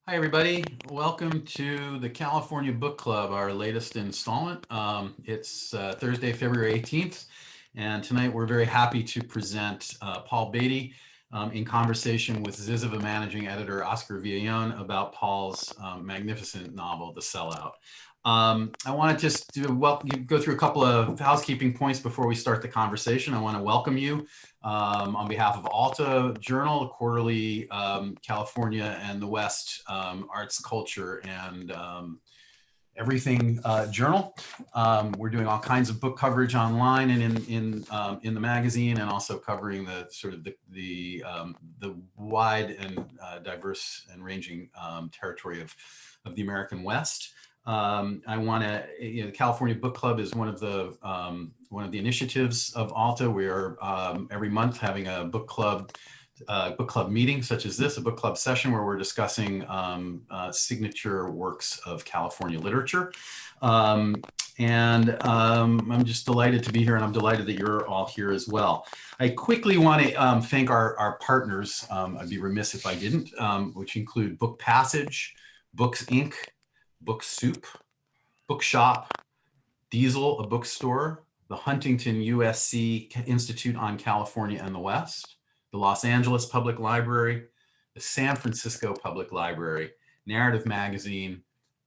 Hi, everybody. Welcome to the California Book Club, our latest installment. It's Thursday, February 18th, and tonight we're very happy to present Paul Beatty in conversation with Ziziva managing editor Oscar Villalon about Paul's magnificent novel, The Sellout. I want to just go through a couple of housekeeping points before we start the conversation. I want to welcome you on behalf of Alta Journal, the quarterly California and the West arts, culture, and everything journal. We're doing all kinds of book coverage online and in the magazine, and also covering the sort of the wide and diverse and ranging territory of the American West. I want to, the California Book Club is one of the initiatives of Alta. We are every month having a book club meeting such as this, a book club session where we're discussing signature works of California literature. I'm just delighted to be here, and I'm delighted that you're all here as well. I quickly want to thank our partners. I'd be remiss if I didn't, which include Book Passage, Books Inc., Book Soup, Bookshop, Diesel, a bookstore, the Huntington USC Institute on California and the West, the Los Angeles Public Library, the San Francisco Public Library, Narrative Magazine,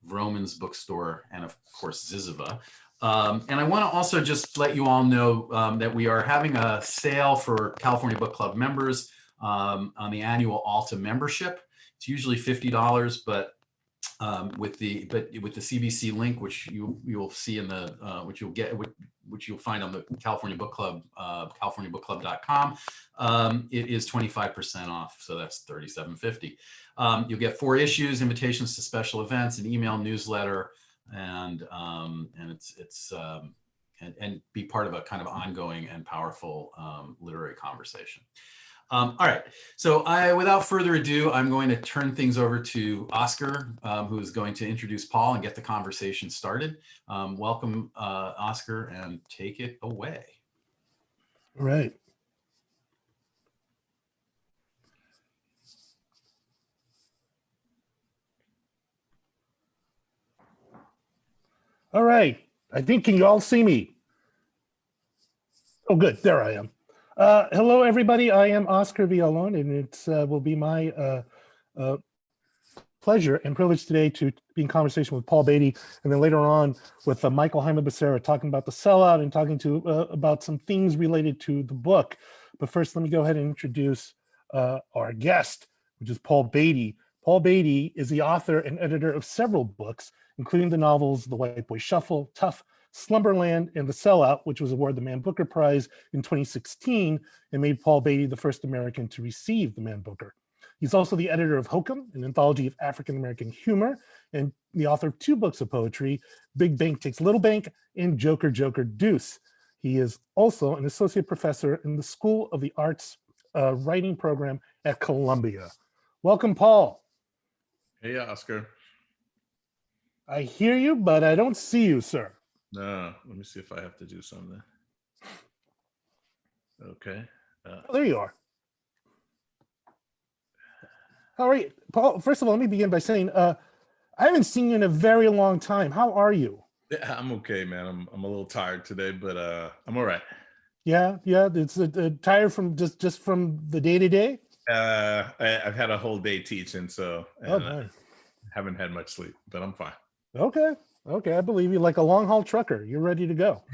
Vroman's Bookstore, and of course, Ziziva. And I want to also just let you all know that we are having a sale for California Book Club members on the annual Alta membership. It's usually $50, but with the CBC link, which you will see in the which you'll find on the California Book Club, californiabookclub.com. It is 25% off, so that's $37.50. You'll get 4 issues, invitations to special events, an email newsletter, and be part of a kind of ongoing and powerful literary conversation. All right, so without further ado, I'm going to turn things over to Oscar, who is going to introduce Paul and get the conversation started. Welcome, Oscar, and take it away. All right. All right. I think, can you all see me? Oh, good. There I am. Hello, everybody. I am Oscar Villalon, and it will be my pleasure and privilege today to be in conversation with Paul Beatty, and then later on with Michael Jaime-Becerra, talking about The Sellout and talking about some things related to the book. But first, let me go ahead and introduce our guest, which is Paul Beatty. Paul Beatty is the author and editor of several books, including the novels The White Boy Shuffle, Tough, Slumberland, and The Sellout, which was awarded the Man Booker Prize in 2016 and made Paul Beatty the first American to receive the Man Booker. He's also the editor of Hokum, an anthology of African-American humor, and the author of 2 books of poetry, Big Bank Takes Little Bank and Joker, Joker, Deuce. He is also an associate professor in the School of the Arts writing program at Columbia. Welcome, Paul. Hey, Oscar. I hear you, but I don't see you, sir. No, let me see if I have to do something. Okay. Oh, there you are. All right, Paul, first of all, let me begin by saying, I haven't seen you in a very long time. How are you? Yeah, I'm okay, man. I'm a little tired today, but I'm all right. Yeah. It's tired from just from the day-to-day? I've had a whole day teaching, so Nice. Haven't had much sleep, but I'm fine. Okay, I believe you, like a long-haul trucker. You're ready to go.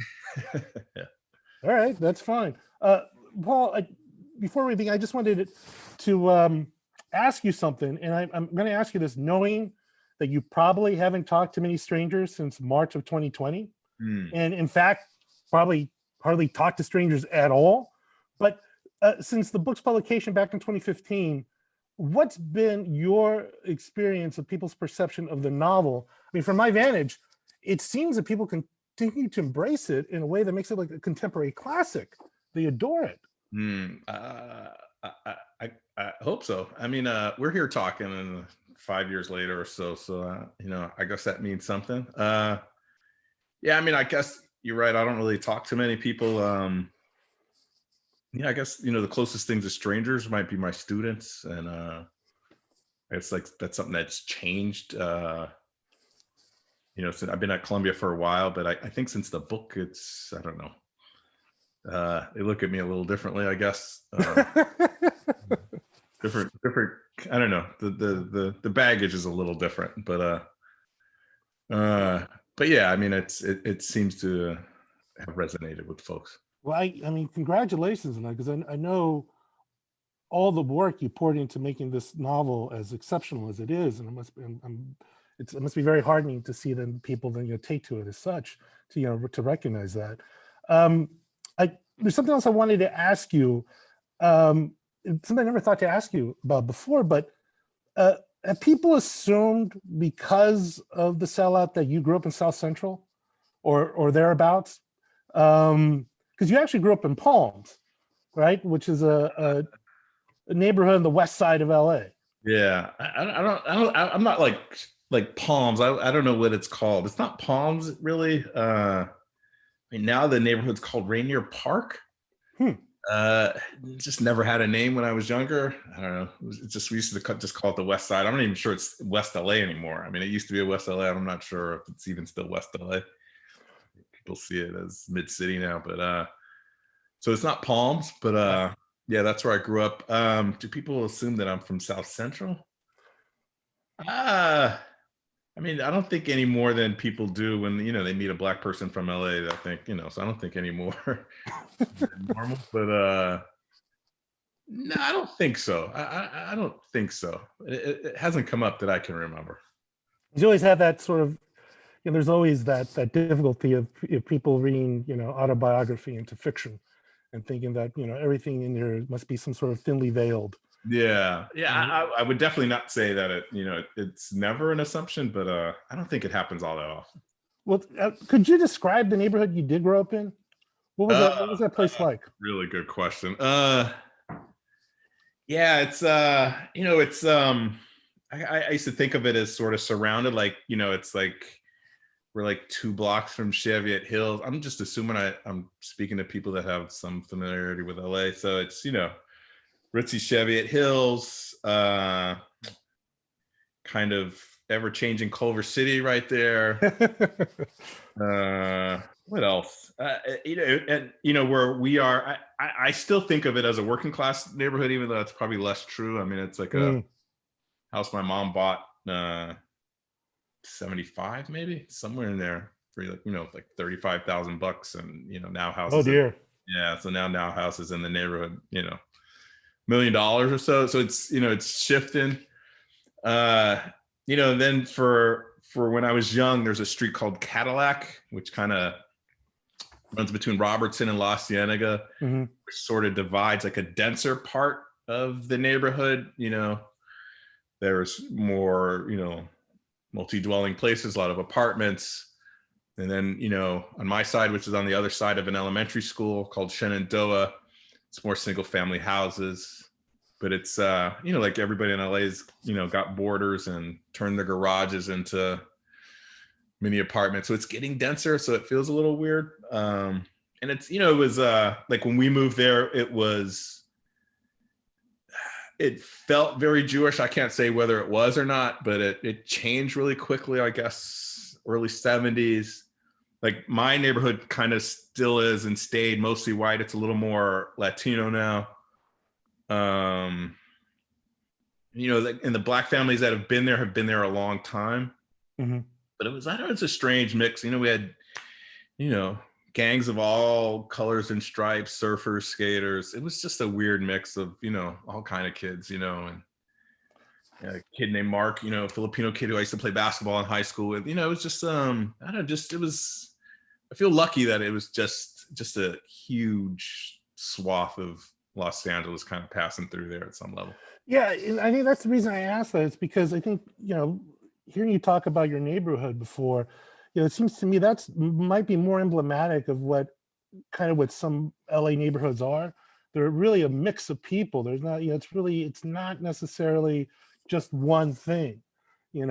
Yeah. All right, that's fine. Paul, before we begin, I just wanted to ask you something, and I'm going to ask you this knowing that you probably haven't talked to many strangers since March of 2020, and in fact, probably hardly talked to strangers at all. But since the book's publication back in 2015, what's been your experience of people's perception of the novel? I mean, from my vantage, it seems that people continue to embrace it in a way that makes it like a contemporary classic. They adore it. I hope so. I mean, we're here talking, and 5 years later or so. So, I guess that means something. Yeah, I mean, I guess you're right. I don't really talk to many people. Yeah, I guess, the closest things to strangers might be my students. And it's like that's something that's changed. Since I've been at Columbia for a while, but I think since the book, I don't know. They look at me a little differently, I guess. Different. I don't know. The baggage is a little different, but yeah, I mean, it seems to have resonated with folks. Well, I mean, congratulations on that, because I know all the work you poured into making this novel as exceptional as it is, and it must be very heartening to see then people then take to it as such, to recognize that. There's something else I wanted to ask you, something I never thought to ask you about before, but have people assumed because of the Sellout that you grew up in South Central or thereabouts? Because you actually grew up in Palms, right? Which is a neighborhood on the west side of LA. Yeah, I'm not like Palms. I don't know what it's called. It's not Palms really. I mean, now the neighborhood's called Rainier Park. Just never had a name when I was younger. I don't know. We used to just call it the West Side. I'm not even sure it's West LA anymore. I mean, it used to be a West LA. I'm not sure if it's even still West LA. People see it as Mid City now, but so it's not Palms, but yeah, that's where I grew up. Do people assume that I'm from South Central? I mean, I don't think any more than people do when they meet a black person from LA. I think so I don't think any more than normal. But no, I don't think so. I don't think so. It hasn't come up that I can remember. You always have that sort of, there's always that difficulty of people reading autobiography into fiction, and thinking that everything in there must be some sort of thinly veiled. Yeah. I would definitely not say that it's never an assumption, but I don't think it happens all that often. Well, could you describe the neighborhood you did grow up in? What was that place like? Really good question. Yeah, it's it's I used to think of it as sort of surrounded, like it's like we're like 2 blocks from Cheviot Hills. I'm just assuming I'm speaking to people that have some familiarity with LA, so it's ritzy Cheviot Hills, kind of ever-changing Culver City right there. What else? Where we are, I still think of it as a working class neighborhood, even though that's probably less true. I mean, it's like a house my mom bought 75, maybe somewhere in there for like $35,000, and now houses. Oh dear. So now houses in the neighborhood, $1 million or so. So it's it's shifting. Then for when I was young, there's a street called Cadillac, which kind of runs between Robertson and La Cienega, which sort of divides like a denser part of the neighborhood. There's more, multi-dwelling places, a lot of apartments. And then, on my side, which is on the other side of an elementary school called Shenandoah, it's more single family houses. But it's, like everybody in LA's, got borders and turned their garages into mini apartments. So it's getting denser. So it feels a little weird. And it's, it was like when we moved there, it felt very Jewish. I can't say whether it was or not, but it changed really quickly, I guess, early 70s. Like my neighborhood kind of still is and stayed mostly white. It's a little more Latino now. And the black families that have been there a long time. But I don't know, it's a strange mix. We had, gangs of all colors and stripes, surfers, skaters. It was just a weird mix of, all kind of kids, and a kid named Mark, a Filipino kid who I used to play basketball in high school with. It was just, I feel lucky that it was just a huge swath of Los Angeles kind of passing through there at some level. Yeah, and I think that's the reason I asked that. It's because I think, hearing you talk about your neighborhood before, it seems to me that's might be more emblematic of what some LA neighborhoods are. They're really a mix of people. There's not, it's not necessarily just one thing, and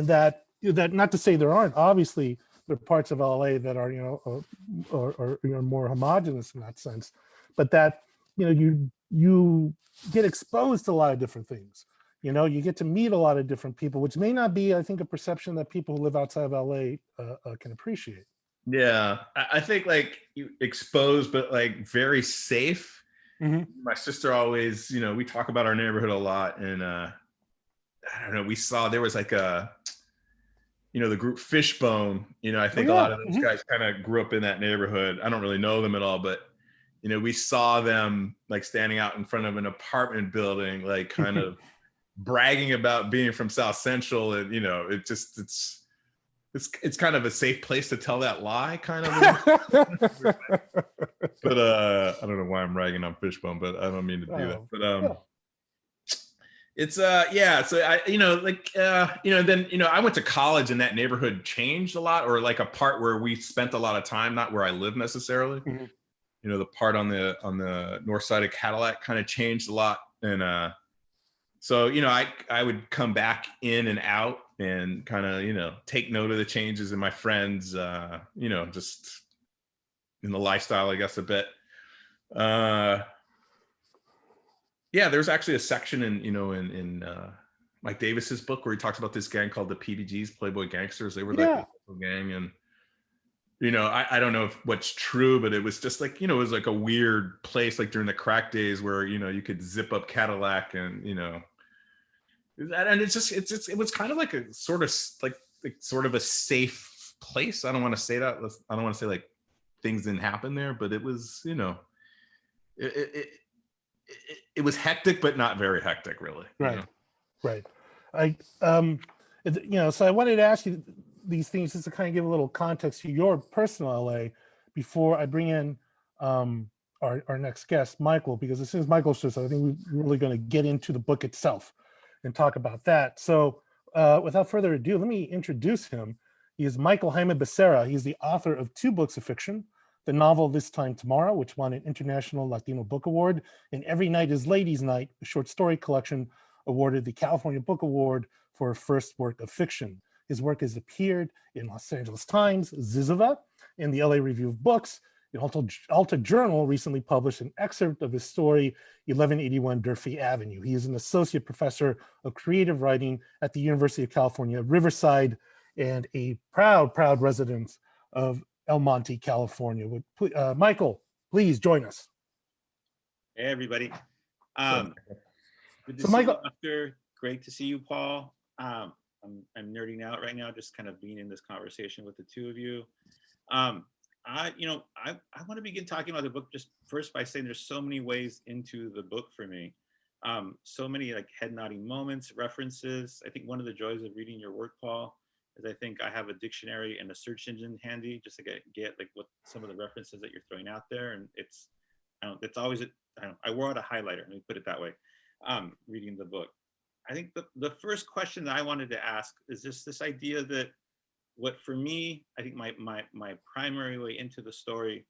that not to say there aren't. Obviously, there are parts of LA that are, or more homogenous in that sense, but that, you get exposed to a lot of different things. You know, you get to meet a lot of different people, which may not be, I think, a perception that people who live outside of LA can appreciate. Yeah, I think like you exposed, but like very safe. Mhm. My sister always, you know, we talk about our neighborhood a lot, and I don't know, we saw there was like a, you know, the group Fishbone. You know, I think a lot of those guys kind of grew up in that neighborhood. I don't really know them at all, but you know, we saw them like standing out in front of an apartment building, like kind of bragging about being from South Central, and you know, it's kind of a safe place to tell that lie, kind of. But I don't know why I'm ragging on Fishbone, but I don't mean to do that. But it's yeah. So I, you know, like you know, then you know, I went to college, and that neighborhood changed a lot, or like a part where we spent a lot of time, not where I live necessarily. You know, the part on the north side of Cadillac kind of changed a lot, and so you know, I would come back in and out and kind of, you know, take note of the changes in my friends, you know, just in the lifestyle, I guess, a bit. Yeah, there's actually a section in, you know, in Mike Davis's book where he talks about this gang called the PBGs, Playboy Gangsters. They were like a gang, and you know, I don't know if what's true, but it was just like, you know, it was like a weird place, like during the crack days where, you know, you could zip up Cadillac, and you know, and it's just it was kind of like a sort of like sort of a safe place. I don't want to say that. I don't want to say like things didn't happen there, but it was, you know, it was hectic, but not very hectic, really. Right, you know? Right. You know, so I wanted to ask you these things just to kind of give a little context to your personal LA before I bring in our next guest, Michael, because as soon as Michael shows up, I think we're really going to get into the book itself and talk about that. So without further ado, let me introduce him. He is Michael Jaime-Becerra. He's the author of 2 books of fiction: the novel This Time Tomorrow, which won an International Latino Book Award, and Every Night is Ladies' Night, a short story collection awarded the California Book Award for first work of fiction. His work has appeared in Los Angeles Times, Zizova, and the LA Review of Books. The Alta Journal recently published an excerpt of his story, 1181 Durfee Avenue. He is an associate professor of creative writing at the University of California, Riverside, and a proud resident of El Monte, California. Michael, please join us. Hey, everybody. Good to So see Michael, you, Oscar. Great to see you, Paul. I'm nerding out right now, just kind of being in this conversation with the two of you. I want to begin talking about the book just first by saying there's so many ways into the book for me. So many like head nodding moments, references. I think one of the joys of reading your work, Paul, is I think I have a dictionary and a search engine handy just to get like what some of the references that you're throwing out there. And it's always, I wore out a highlighter, let me put it that way, reading the book. I think the first question that I wanted to ask is just this idea that what for me, I think my primary way into the story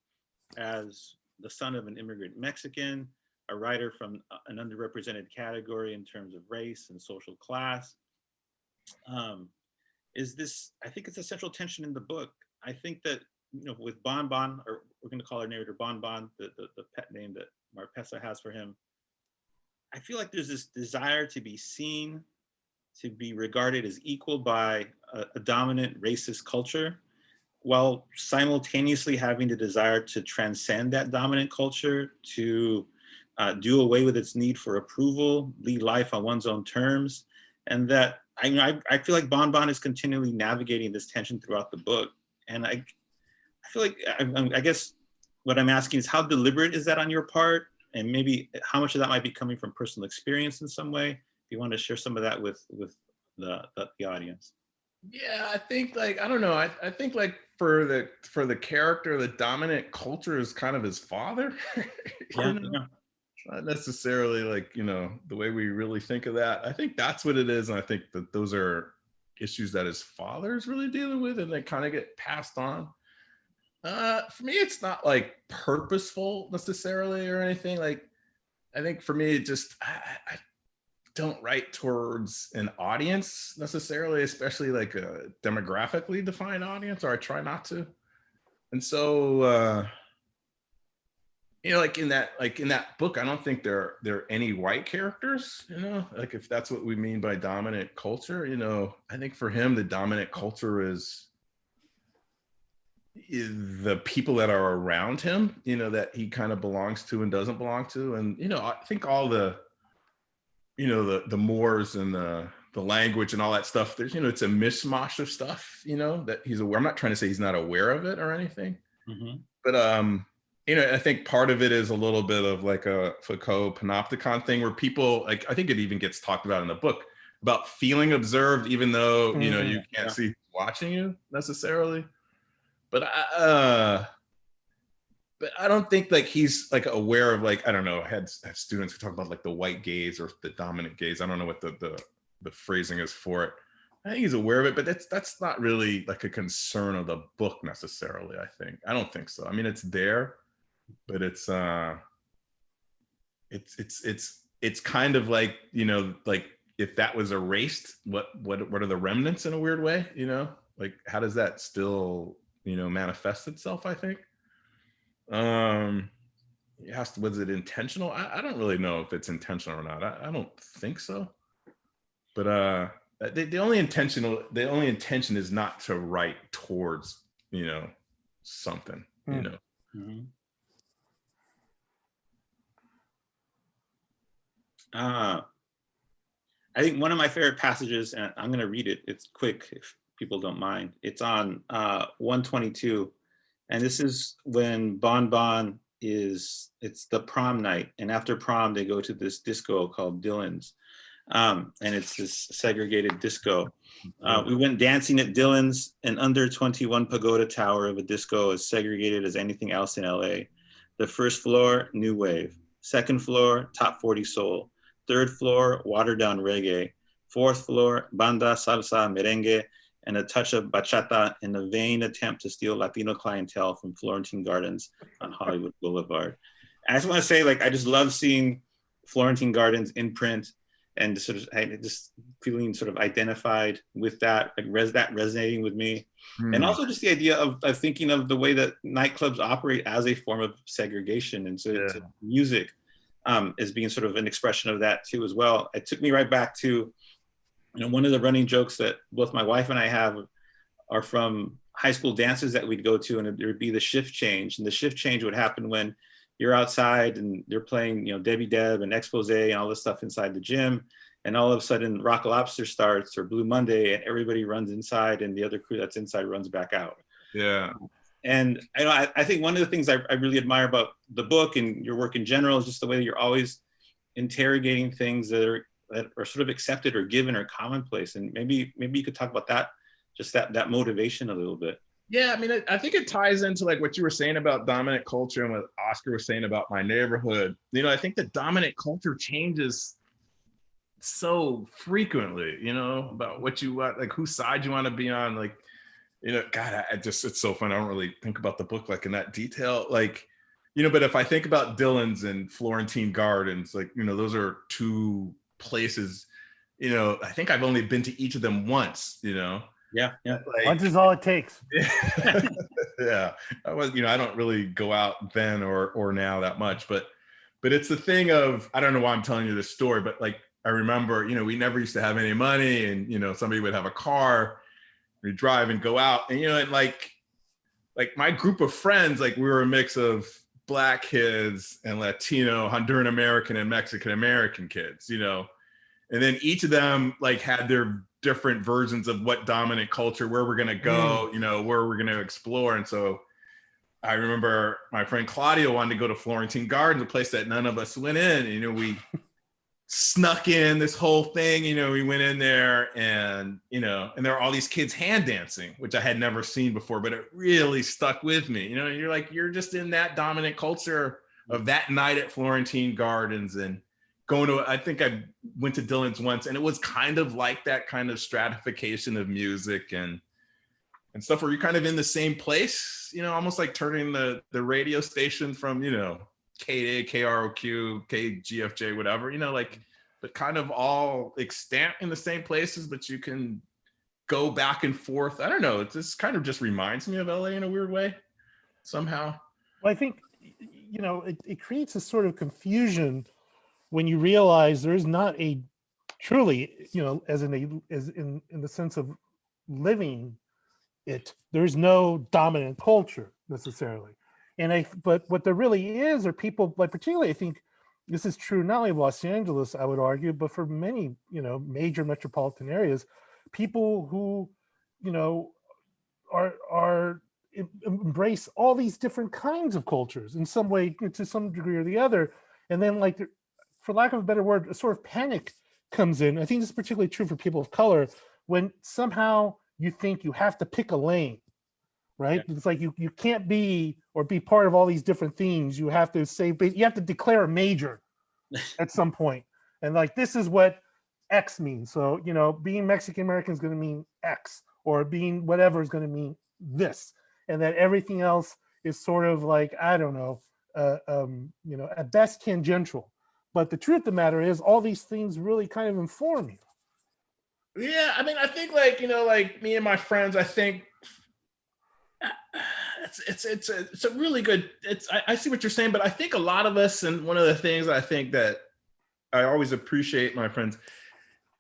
as the son of an immigrant Mexican, a writer from an underrepresented category in terms of race and social class, is this, I think it's a central tension in the book. I think that, you know, with Bon Bon, or we're going to call our narrator Bon Bon, the pet name that Marpesa has for him, I feel like there's this desire to be seen, to be regarded as equal by a dominant racist culture, while simultaneously having the desire to transcend that dominant culture, to do away with its need for approval, lead life on one's own terms. And that, I feel like Bon Bon is continually navigating this tension throughout the book. And I feel like, I guess what I'm asking is, how deliberate is that on your part? And maybe how much of that might be coming from personal experience in some way? If you want to share some of that with the audience. Yeah, I think like, I don't know. I think like for the character, the dominant culture is kind of his father. Yeah. Not necessarily like, you know, the way we really think of that. I think that's what it is. And I think that those are issues that his father is really dealing with, and they kind of get passed on. For me, it's not like purposeful necessarily or anything. Like, I think for me, it just, I don't write towards an audience necessarily, especially like a demographically defined audience, or I try not to. And so, you know, like in that book, I don't think there are any white characters, you know, like if that's what we mean by dominant culture, you know. I think for him, the dominant culture is the people that are around him, you know, that he kind of belongs to and doesn't belong to. And, you know, I think all the, you know, the mores and the language and all that stuff, there's, you know, it's a mishmash of stuff, you know, that he's aware. I'm not trying to say he's not aware of it or anything, but you know, I think part of it is a little bit of like a Foucault panopticon thing where people, like, I think it even gets talked about in the book about feeling observed, even though, you know, you can't see watching you necessarily. But I don't think like he's like aware of, like, I don't know, I had students who talk about like the white gaze or the dominant gaze. I don't know what the phrasing is for it. I think he's aware of it, but that's not really like a concern of the book necessarily, I don't think so. I mean, it's there, but it's kind of like, you know, like if that was erased, what are the remnants in a weird way, you know? Like how does that still, you know, manifest itself, I think? Was it intentional? I don't really know if it's intentional or not. I don't think so. But the only intention is not to write towards, you know, something, you know. I think one of my favorite passages, and I'm going to read it, it's quick if people don't mind. It's on 122. And this is when Bon Bon it's the prom night. And after prom, they go to this disco called Dylan's. And it's this segregated disco. We went dancing at Dylan's, an under 21 pagoda tower of a disco as segregated as anything else in LA. The first floor, new wave. Second floor, top 40 soul. Third floor, watered down reggae. Fourth floor, banda, salsa, merengue, and a touch of bachata in a vain attempt to steal Latino clientele from Florentine Gardens on Hollywood Boulevard. I just want to say, like, I just love seeing Florentine Gardens in print and just feeling sort of identified with that, like that resonating with me. And also just the idea of thinking of the way that nightclubs operate as a form of segregation. And so music as being sort of an expression of that too as well. It took me right back to, you know, one of the running jokes that both my wife and I have are from high school dances that we'd go to, and there would be the shift change. And the shift change would happen when you're outside and they're playing, you know, Debbie Deb and Expose and all this stuff inside the gym. And all of a sudden Rock Lobster starts or Blue Monday and everybody runs inside and the other crew that's inside runs back out. Yeah. And you know, I think one of the things I really admire about the book and your work in general is just the way that you're always interrogating things that are sort of accepted or given or commonplace. And maybe you could talk about that, just that motivation a little bit. Yeah, I mean, I think it ties into like what you were saying about dominant culture and what Oscar was saying about My Neighborhood. You know, I think the dominant culture changes so frequently, you know, about what you want, like whose side you want to be on. Like, you know, God, it's so fun. I don't really think about the book like in that detail. Like, you know, but if I think about Dylan's and Florentine Gardens, like, you know, those are two places, you know, I think I've only been to each of them once, you know. Yeah. Like, once is all it takes. Yeah. I don't really go out then or now that much, but it's the thing of, I don't know why I'm telling you this story, but like, I remember, you know, we never used to have any money, and, you know, somebody would have a car, we drive and go out, and, you know, and like my group of friends, like we were a mix of Black kids and Latino, Honduran American and Mexican American kids, you know, and then each of them like had their different versions of what dominant culture, where we're going to go, you know, where we're going to explore. And so I remember my friend Claudio wanted to go to Florentine Gardens, a place that none of us went in. And, you know, we snuck in this whole thing, you know, we went in there and, you know, and there were all these kids hand dancing, which I had never seen before, but it really stuck with me. You know, you're like, you're just in that dominant culture of that night at Florentine Gardens and going to, I think I went to Dylan's once, and it was kind of like that kind of stratification of music and stuff where you're kind of in the same place, you know, almost like turning the radio station from, you know, KA, KROQ, KGFJ, whatever, you know, like, but kind of all extant in the same places, but you can go back and forth. I don't know. This kind of just reminds me of LA in a weird way, somehow. Well, I think it creates a sort of confusion when you realize there is not a truly, as in the sense of living it, there's no dominant culture necessarily. But what there really is are people, like, particularly I think this is true not only of Los Angeles, I would argue, but for many, major metropolitan areas, people who, are embrace all these different kinds of cultures in some way, to some degree or the other. And then, like, for lack of a better word, a sort of panic comes in. I think this is particularly true for people of color, when somehow you think you have to pick a lane, right? Yeah. It's like you can't be part of all these different things. You have to say, you have to declare a major at some point. And like, this is what X means. So, being Mexican American is going to mean X, or being whatever is going to mean this. And that everything else is sort of like, I don't know, at best tangential. But the truth of the matter is, all these things really kind of inform you. Yeah, I mean, I think, like, like me and my friends, I think it's a really good, I see what you're saying, but I think a lot of us, and one of the things I think that I always appreciate my friends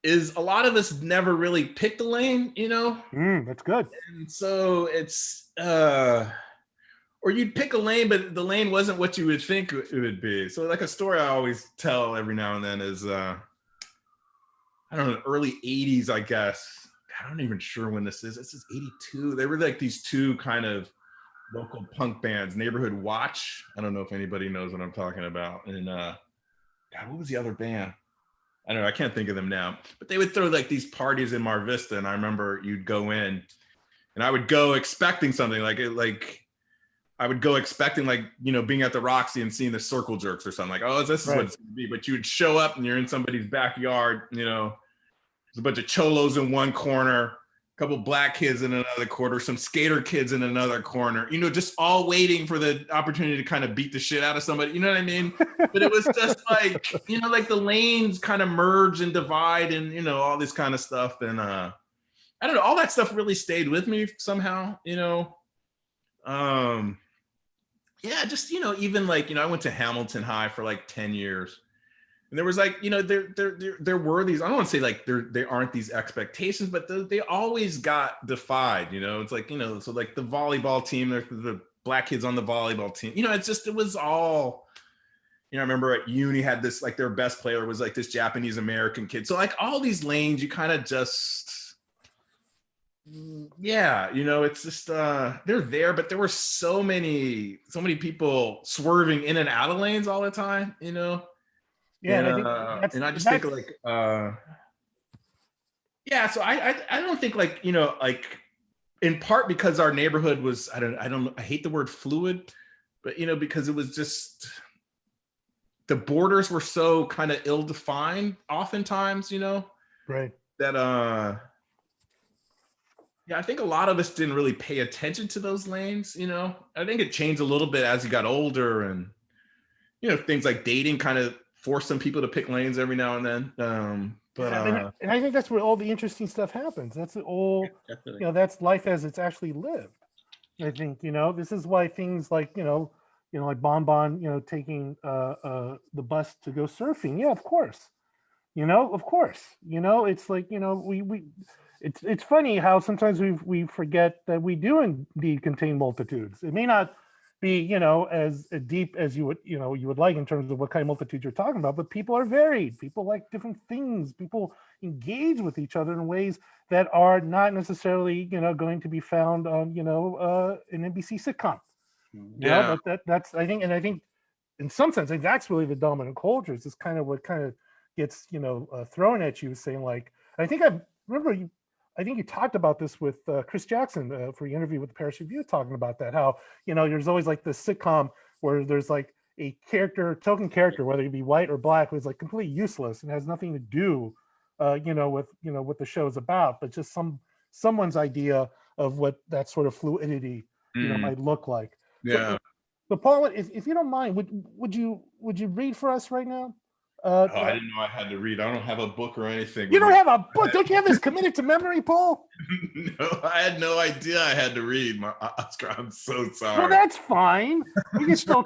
is a lot of us never really picked a lane, That's good. And so it's or you'd pick a lane, but the lane wasn't what you would think it would be. So, like, a story I always tell every now and then is I don't know, early 80s, I guess. I'm not even sure when this is. This is 82. They were like these two kind of local punk bands, Neighborhood Watch. I don't know if anybody knows what I'm talking about. And God, what was the other band? I don't know. I can't think of them now. But they would throw like these parties in Mar Vista, and I remember you'd go in, and I would go expecting something like I would go expecting, like, being at the Roxy and seeing the Circle Jerks or something, like, oh, this is what it's gonna be. But you would show up and you're in somebody's backyard, there's a bunch of cholos in one corner, a couple black kids in another corner, some skater kids in another corner, just all waiting for the opportunity to kind of beat the shit out of somebody. You know what I mean? But it was just like, like the lanes kind of merge and divide and, all this kind of stuff. And I don't know, all that stuff really stayed with me somehow, yeah, just, even like, I went to Hamilton High for like 10 years. And there was like, there were these, I don't want to say like they aren't these expectations, but they always got defied, it's like, so like the volleyball team, the black kids on the volleyball team, it was all, I remember at uni had this, like, their best player was like this Japanese American kid. So like all these lanes, you kind of just, yeah, it's just they're there, but there were so many people swerving in and out of lanes all the time, Yeah, and I just think like yeah, so I don't think, like, like, in part because our neighborhood was, I hate the word fluid, but because it was just, the borders were so kind of ill-defined oftentimes, right, that yeah, I think a lot of us didn't really pay attention to those lanes, I think it changed a little bit as you got older, and things like dating kind of forced some people to pick lanes every now and then. And I think that's where all the interesting stuff happens. That's all, that's life as it's actually lived. I think, this is why things like, like Bon Bon, taking the bus to go surfing. Yeah, of course. Of course. It's like, it's funny how sometimes we forget that we do indeed contain multitudes. It may not be, as deep as you would like in terms of what kind of multitudes you're talking about, but people are varied. People like different things. People engage with each other in ways that are not necessarily, going to be found on, an NBC sitcom. Yeah. But that's, I think in some sense, that's really the dominant culture. It's just kind of what kind of gets, thrown at you, saying, like, I think I think you talked about this with Chris Jackson for your interview with the Paris Review, talking about that, how, there's always like this sitcom where there's like a token character, whether it be white or black, who's like completely useless and has nothing to do, with what the show's about, but just someone's idea of what that sort of fluidity, might look like. Yeah. So Paul, if you don't mind, would you read for us right now? Oh, I didn't know I had to read. I don't have a book or anything. You don't have a book. Don't you have this committed to memory, Paul? No, I had no idea I had to read. Oscar, I'm so sorry. Well, that's fine. We can still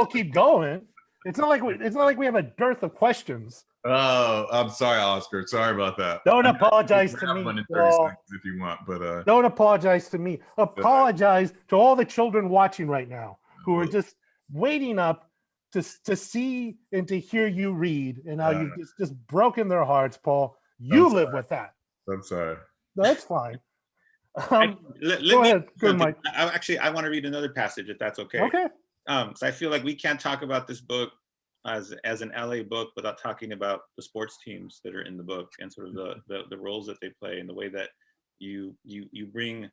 keep going. It's not like we have a dearth of questions. Oh, I'm sorry, Oscar. Sorry about that. Don't apologize to One me, in 30 Paul. seconds if you want, but Don't apologize to me. Apologize to all the children watching right now who are just waiting up to see and to hear you read, and how you've just broken their hearts, Paul. You live with that. I'm sorry. That's fine. Go ahead. Go, Mike. I want to read another passage, if that's okay. Okay. Because I feel like we can't talk about this book as an LA book without talking about the sports teams that are in the book and sort of the roles that they play and the way that you bring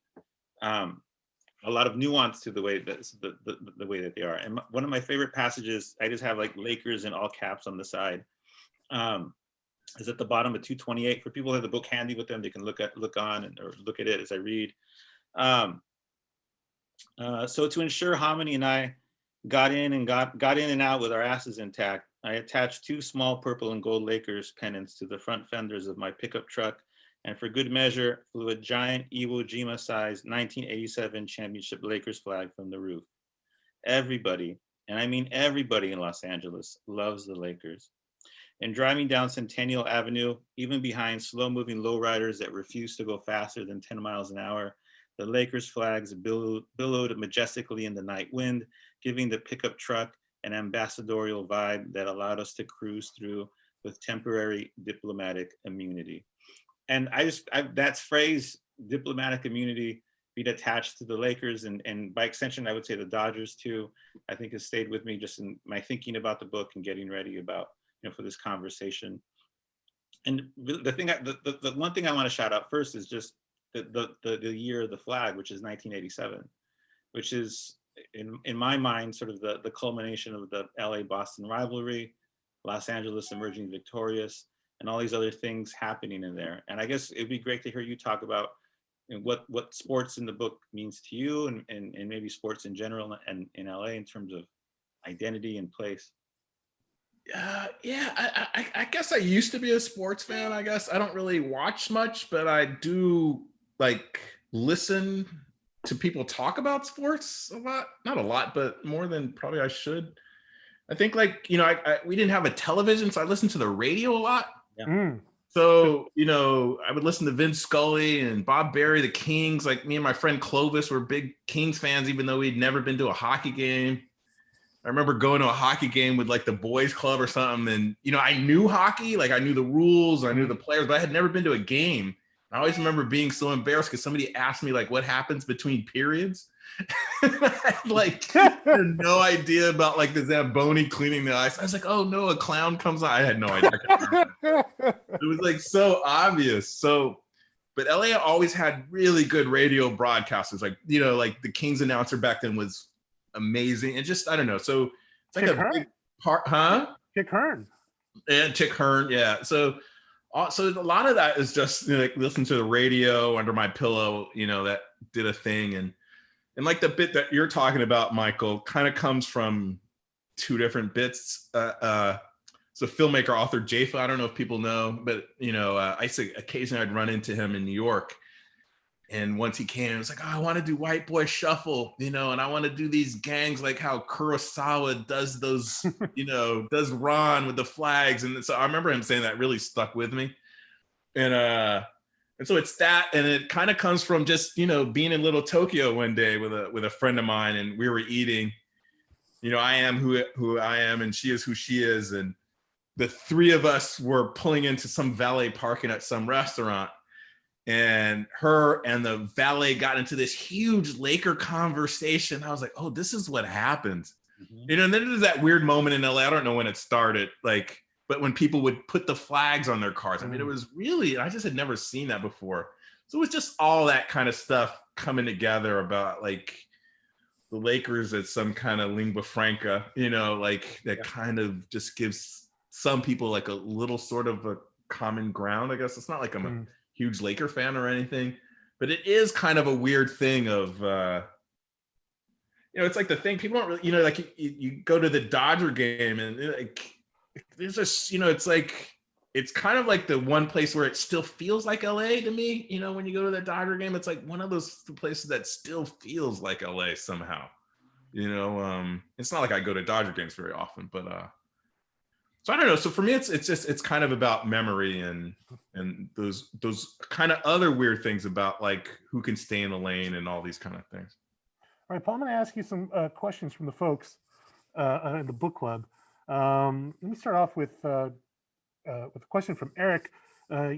a lot of nuance to the way that the way that they are. And one of my favorite passages, I just have like Lakers in all caps on the side, is at the bottom of 228. For people who have the book handy with them, they can look on or look at it as I read. So to ensure Harmony and I got in and out with our asses intact, I attached 2 small purple and gold Lakers pennants to the front fenders of my pickup truck, and for good measure, flew a giant Iwo Jima-sized 1987 championship Lakers flag from the roof. Everybody, and I mean everybody in Los Angeles, loves the Lakers. And driving down Centennial Avenue, even behind slow-moving lowriders that refuse to go faster than 10 miles an hour, the Lakers flags billowed majestically in the night wind, giving the pickup truck an ambassadorial vibe that allowed us to cruise through with temporary diplomatic immunity. And that phrase, diplomatic immunity, being attached to the Lakers and by extension, I would say the Dodgers too, I think has stayed with me just in my thinking about the book and getting ready about, for this conversation. And the one thing I want to shout out first is just the year of the flag, which is 1987, which is in my mind sort of the culmination of the LA-Boston rivalry, Los Angeles emerging victorious, and all these other things happening in there. And I guess it'd be great to hear you talk about what sports in the book means to you, and maybe sports in general and in LA in terms of identity and place. I guess I used to be a sports fan. I guess I don't really watch much, but I do like listen to people talk about sports a lot. Not a lot, but more than probably I should. I think we didn't have a television, so I listened to the radio a lot. Yeah. So, I would listen to Vince Scully and Bob Berry, the Kings. Like me and my friend Clovis were big Kings fans, even though we'd never been to a hockey game. I remember going to a hockey game with like the boys club or something. And, I knew hockey, like I knew the rules, I knew the players, but I had never been to a game. I always remember being so embarrassed because somebody asked me like what happens between periods. I had no idea about like the Zamboni cleaning the ice. I was like, oh no, a clown comes on. I had no idea. It was like so obvious. But LA always had really good radio broadcasters. Like, like the Kings announcer back then was amazing. And just, I don't know. So it's like a big part, huh? Chick Hearn. And Chick Hearn, yeah. So a lot of that is just like listen to the radio under my pillow, that did a thing. And like the bit that you're talking about, Michael, kind of comes from 2 different bits. So filmmaker, author Jafa, I don't know if people know, but I say occasionally I'd run into him in New York. And once he came, it was like, oh, I want to do White Boy Shuffle, and I want to do these gangs like how Kurosawa does those, does Ron with the flags. And so I remember him saying that really stuck with me. And so it's that, and it kind of comes from just, being in Little Tokyo one day with a friend of mine, and we were eating, I am who I am, and she is who she is. And the 3 of us were pulling into some valet parking at some restaurant. And her and the valet got into this huge Laker conversation. I was like, oh, this is what happens. Mm-hmm. And then there's that weird moment in LA. I don't know when it started, but when people would put the flags on their cars. I mean, it was really, I just had never seen that before. So it was just all that kind of stuff coming together about like the Lakers as some kind of lingua franca, that kind of just gives some people like a little sort of a common ground. I guess it's not like I'm a huge Laker fan or anything, but it is kind of a weird thing of, it's like the thing people don't really, like you go to the Dodger game and like there's just, it's kind of like the one place where it still feels like LA to me. When you go to the Dodger game, it's like one of those places that still feels like LA somehow. It's not like I go to Dodger games very often, but so I don't know. So for me, it's kind of about memory and those kind of other weird things about like who can stay in the lane and all these kind of things. All right, Paul, I'm going to ask you some questions from the folks in the book club. Let me start off with a question from Eric.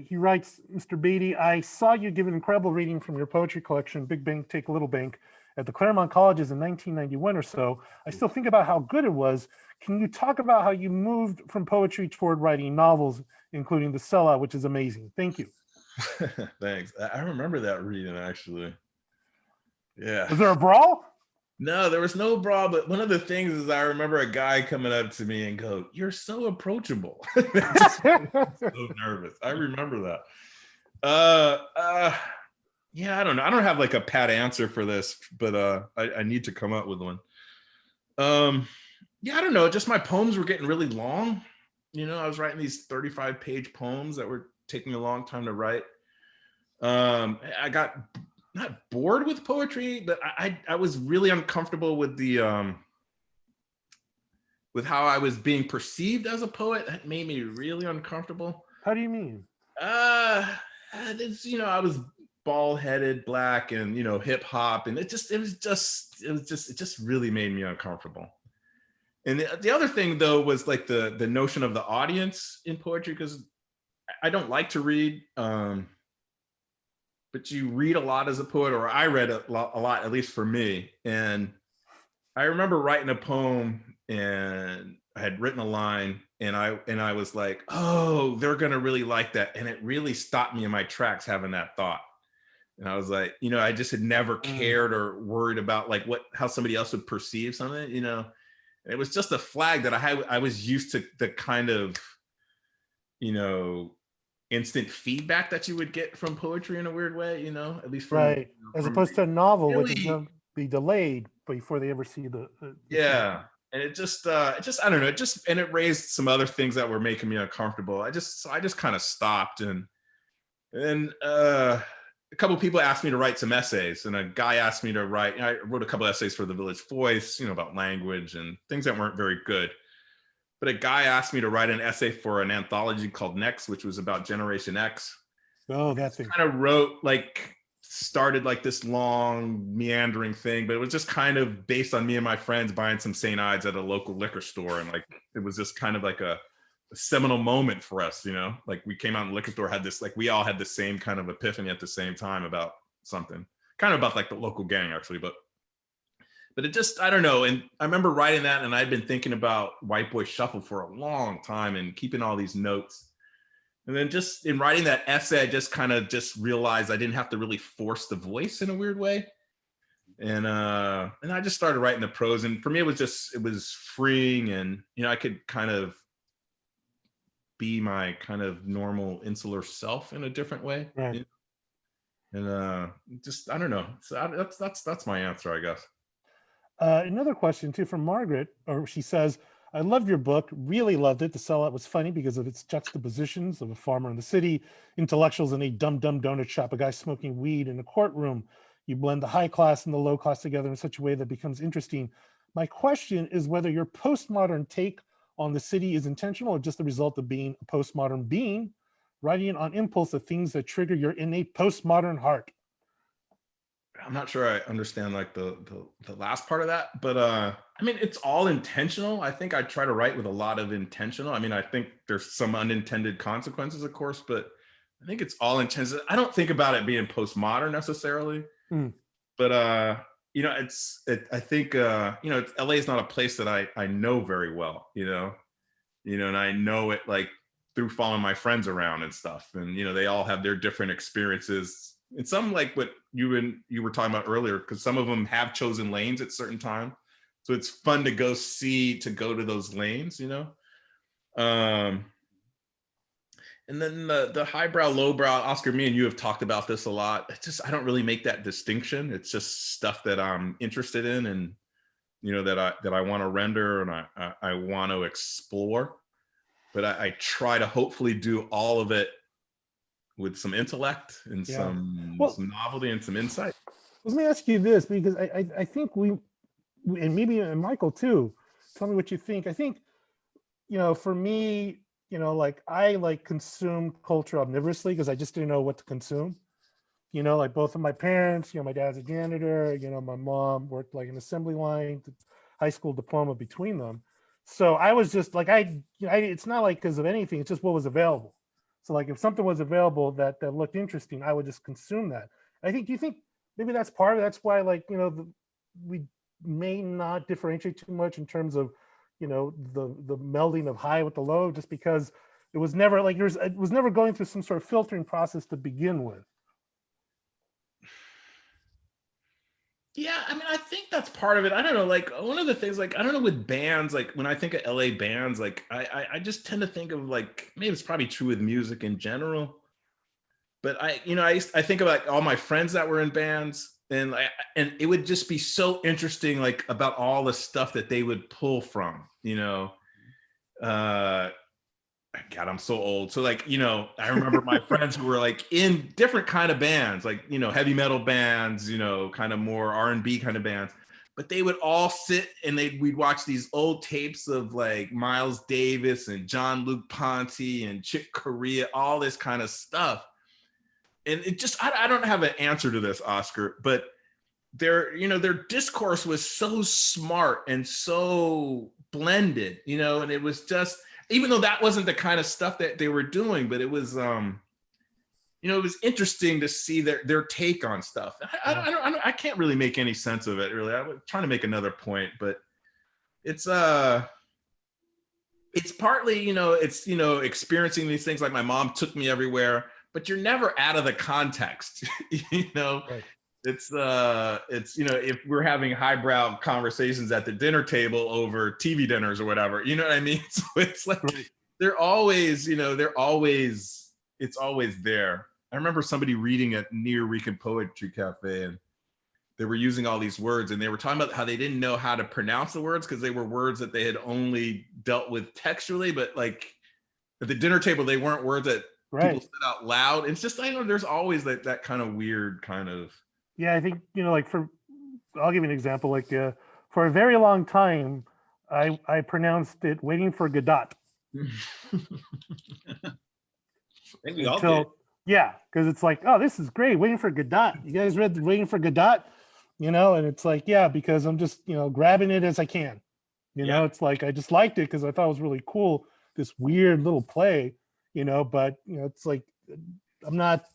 He writes, Mr. Beatty, I saw you give an incredible reading from your poetry collection, Big Bank, Take a Little Bank, at the Claremont Colleges in 1991 or so. I still think about how good it was. Can you talk about how you moved from poetry toward writing novels, including The Sellout, which is amazing? Thank you. Thanks. I remember that reading, actually. Yeah. Was there a brawl? No, there was no brawl, but one of the things is I remember a guy coming up to me and go, "You're so approachable." So nervous. I remember that. Yeah, I don't know. I don't have like a pat answer for this, but I need to come up with one. Yeah, I don't know. Just my poems were getting really long. I was writing these 35-page poems that were taking a long time to write. I got not bored with poetry, but I was really uncomfortable with the with how I was being perceived as a poet. That made me really uncomfortable. How do you mean? I was bald-headed, black, and hip hop, and it just really made me uncomfortable. And the other thing though was like the notion of the audience in poetry, because I don't like to read, but you read a lot as a poet, or I read a lot, at least for me. And I remember writing a poem, and I had written a line, and I was like, oh, they're gonna really like that, and it really stopped me in my tracks having that thought. And I was like, I just had never cared or worried about like how somebody else would perceive something, And it was just a flag that I was used to the kind of, instant feedback that you would get from poetry in a weird way, at least from, right. As opposed to a novel, really, which is going to be delayed before they ever see the yeah. And it just I don't know, it raised some other things that were making me uncomfortable. I just kind of stopped, and then a couple of people asked me to write some essays, and a guy asked me to write. I wrote a couple essays for the Village Voice, about language and things that weren't very good. But a guy asked me to write an essay for an anthology called Next, which was about Generation X. Oh, that thing. Kind of started like this long meandering thing, but it was just kind of based on me and my friends buying some St. Ides at a local liquor store. And like, it was just kind of like a seminal moment for us, like we came out in the liquor store, had this, like we all had the same kind of epiphany at the same time about something, kind of about like the local gang actually, but it just, I don't know. And I remember writing that, and I'd been thinking about White Boy Shuffle for a long time and keeping all these notes. And then just in writing that essay, I just kind of realized I didn't have to really force the voice in a weird way. And I just started writing the prose. And for me, it was freeing, and, I could kind of be my kind of normal insular self in a different way. Right. And just, I don't know. So that's my answer, I guess. Another question too from Margaret, or she says, I loved your book, really loved it. The Sellout was funny because of its juxtapositions of a farmer in the city, intellectuals in a dumb donut shop, a guy smoking weed in a courtroom. You blend the high class and the low class together in such a way that becomes interesting. My question is whether your postmodern take on the city is intentional or just the result of being a postmodern being, writing on impulse of things that trigger your innate postmodern heart. I'm not sure I understand like the last part of that, but I mean, it's all intentional. I think I try to write with a lot of intentional. I mean, I think there's some unintended consequences, of course, but I think it's all intentional. I don't think about it being postmodern necessarily, but I think LA is not a place that I know very well, and I know it like through following my friends around and stuff, and they all have their different experiences. And some like what you were talking about earlier, because some of them have chosen lanes at certain time. So it's fun to go to those lanes, And then the highbrow, lowbrow, Oscar, me and you have talked about this a lot. It's just, I don't really make that distinction. It's just stuff that I'm interested in and, that I want to render and I want to explore. but I try to hopefully do all of it with some intellect and Yeah. some novelty and some insight. Let me ask you this, because I think we, and maybe Michael too, tell me what you think. I think, for me, like I like consume culture omnivorously because I just didn't know what to consume. Like both of my parents, my dad's a janitor, my mom worked like an assembly line, high school diploma between them. So I was just like, it's not like because of anything, it's just what was available. So like if something was available that looked interesting, I would just consume that. Do you think maybe that's part of it? That's why like, we may not differentiate too much in terms of, the melding of high with the low, just because it was never like, it was never going through some sort of filtering process to begin with. Yeah, I mean, I think that's part of it. I don't know, like one of the things, like, I don't know, with bands, like when I think of LA bands, like I just tend to think of like, maybe it's probably true with music in general, but I think of like all my friends that were in bands, and it would just be so interesting, like about all the stuff that they would pull from, God, I'm so old. So like, I remember my friends who were like in different kind of bands, like, heavy metal bands, kind of more R&B kind of bands, but they would all sit and we'd watch these old tapes of like Miles Davis and John Luke Ponty and Chick Corea, all this kind of stuff. And it just, I don't have an answer to this, Oscar, but their discourse was so smart and so blended, and it was just, even though that wasn't the kind of stuff that they were doing, but it was, it was interesting to see their take on stuff. I can't really make any sense of it, really. I'm trying to make another point, but it's partly, it's, experiencing these things. Like my mom took me everywhere, but you're never out of the context, Right. It's if we're having highbrow conversations at the dinner table over TV dinners or whatever, you know what I mean? So it's like, right. It's always there. I remember somebody reading at Near Rican Poetry Cafe, and they were using all these words, and they were talking about how they didn't know how to pronounce the words because they were words that they had only dealt with textually, but like at the dinner table, they weren't words that people said out loud. It's just, there's always that kind of weird kind of. Yeah, I think, like I'll give you an example. Like for a very long time, I pronounced it waiting for Godot. I think we all did. Yeah, because it's like, oh, this is great. Waiting for Godot. You guys read Waiting for Godot? And it's like, yeah, because I'm just, grabbing it as I can. It's like, I just liked it because I thought it was really cool. This weird little play, but, it's like, I'm not.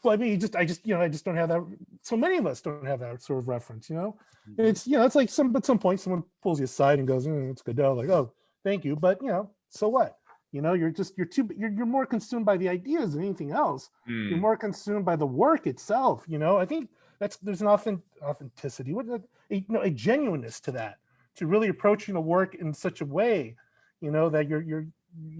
Well, I mean, I just don't have that. So many of us don't have that sort of reference, Mm-hmm. It's, it's like at some point someone pulls you aside and goes, it's Godot, like, oh, thank you. But, so what? You're more consumed by the ideas than anything else. You're more consumed by the work itself. I think there's an authenticity, a genuineness to that, to really approaching a work in such a way, that you're